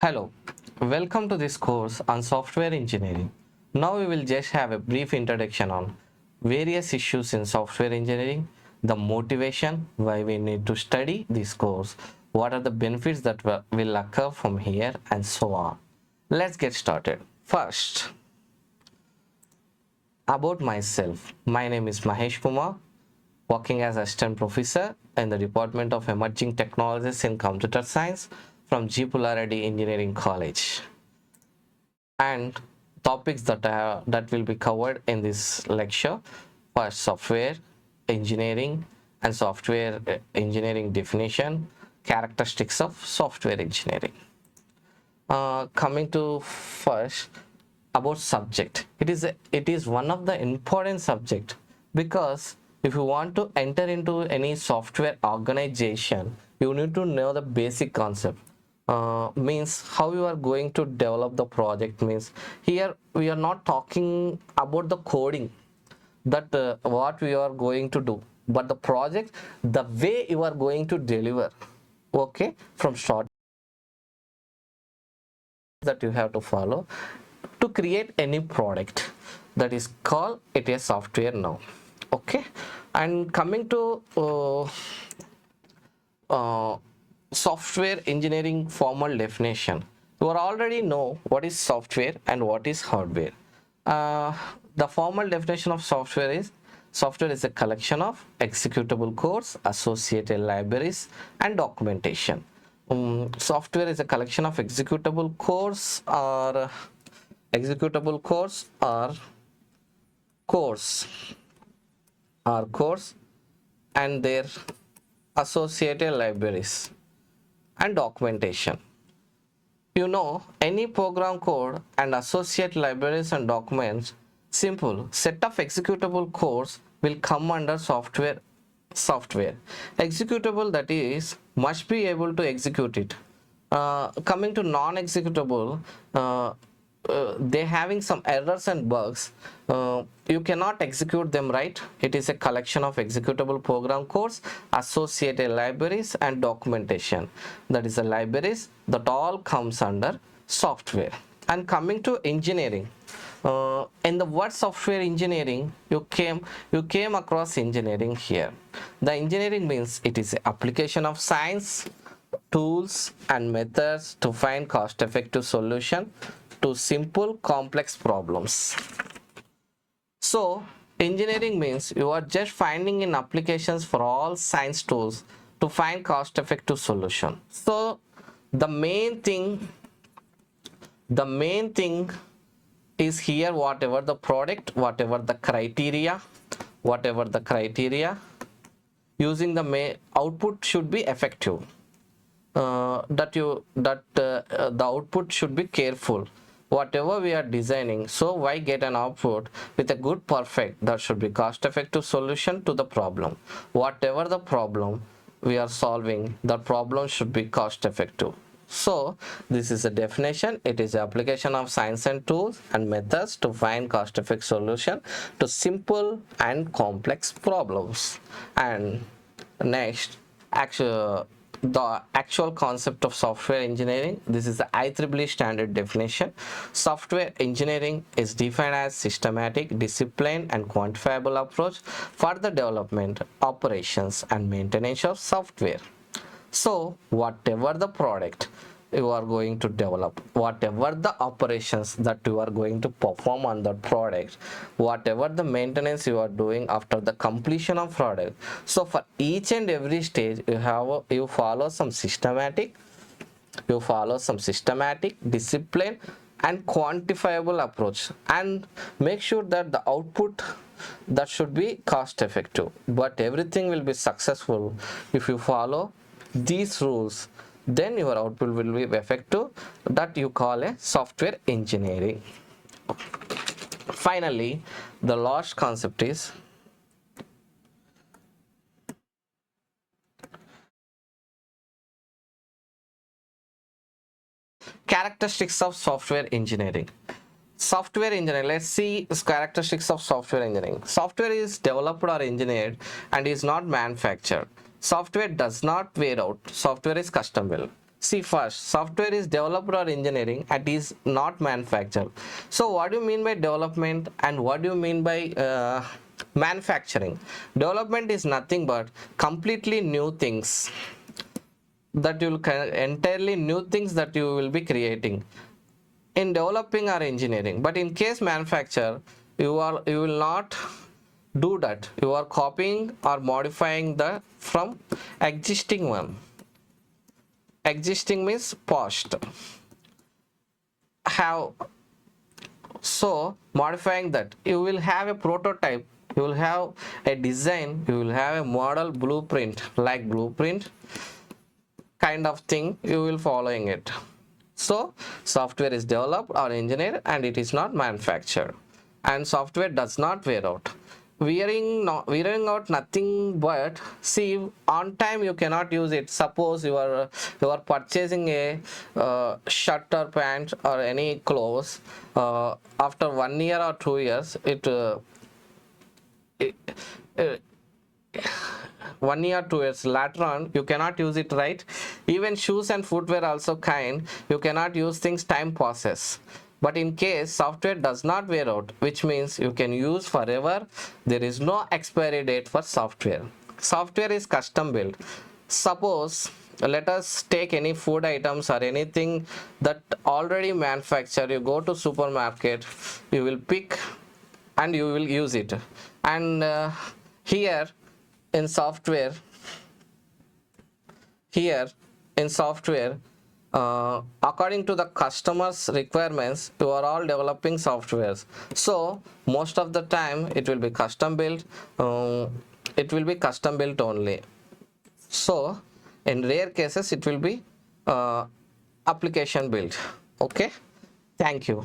Hello, welcome to this course on software engineering. Now we will just have a brief introduction on various issues in software engineering, the motivation, why we need to study this course, what are the benefits that will occur from here, and so on. Let's get started. First, about myself. My name is Mahesh Kumar, working as assistant professor in the Department of Emerging Technologies in Computer Science from G. Pullareddy Engineering College. And topics that will be covered in this lecture: first, software engineering and software engineering definition, characteristics of software engineering. Coming to first, about subject, it is one of the important subject, because if you want to enter into any software organization, you need to know the basic concept. Means how you are going to develop the project. Means here we are not talking about the coding, that what we are going to do, but the project, the way you are going to deliver, okay, from start, that you have to follow to create any product, that is called it a software now. Okay, and coming to software engineering formal definition, you already know what is software and what is hardware. The formal definition of software is a collection of executable codes, associated libraries, and documentation. Software is a collection of executable codes or course and their associated libraries and documentation. Any program code and associate libraries and documents, simple set of executable codes will come under software. Executable, that is, must be able to execute it. Coming to non-executable, they having some errors and bugs, you cannot execute them, right? It is a collection of executable program codes, associated libraries, and documentation, that is the libraries, that all comes under software. And coming to engineering, in the word software engineering, you came across engineering here. The engineering means it is application of science, tools, and methods to find cost-effective solution to simple complex problems. So engineering means you are just finding in applications for all science tools to find cost-effective solution. So the main thing is here, whatever the product, whatever the criteria, using the output should be effective. The output should be careful, whatever we are designing. So why get an output with a good perfect, that should be cost effective solution to the problem. Whatever the problem we are solving, the problem should be cost effective. So this is a definition. It is application of science and tools and methods to find cost effective solution to simple and complex problems. And next, the actual concept of software engineering. This is the IEEE standard definition. Software engineering is defined as systematic, disciplined, and quantifiable approach for the development, operations, and maintenance of software. So whatever the product you are going to develop, whatever the operations that you are going to perform on that product, whatever the maintenance you are doing after the completion of product, so for each and every stage you follow some systematic, discipline, and quantifiable approach, and make sure that the output, that should be cost effective. But everything will be successful if you follow these rules, then your output will be effective, that you call a software engineering. Finally, the last concept is characteristics of software engineering. Software engineering, let's see characteristics of software engineering. Software is developed or engineered and is not manufactured. Software does not wear out. Software is custom built. See, first, software is developed or engineering and is not manufactured. So what do you mean by development and what do you mean by manufacturing? Development is nothing but completely new things that you will entirely new things that you will be creating in developing or engineering. But in case manufacture, you will not do that. You are copying or modifying the from existing one. Existing means past. Have, so modifying that, you will have a prototype, you will have a design, you will have a model blueprint, like blueprint kind of thing, you will following it. So software is developed or engineered and it is not manufactured, and software does not wear out. Wearing out nothing but, see, on time you cannot use it. Suppose you are purchasing a shirt or pant or any clothes, after 1 year or 2 years it 1 year 2 years later on you cannot use it, right? Even shoes and footwear also kind, you cannot use things, time passes. But in case software does not wear out, which means you can use forever, there is no expiry date for software. Software is custom built. Suppose let us take any food items or anything that already manufactured, you go to supermarket, you will pick and you will use it. And here in software, according to the customer's requirements, you are all developing softwares. So most of the time it will be custom built. Only. So in rare cases it will be application built. Okay, thank you.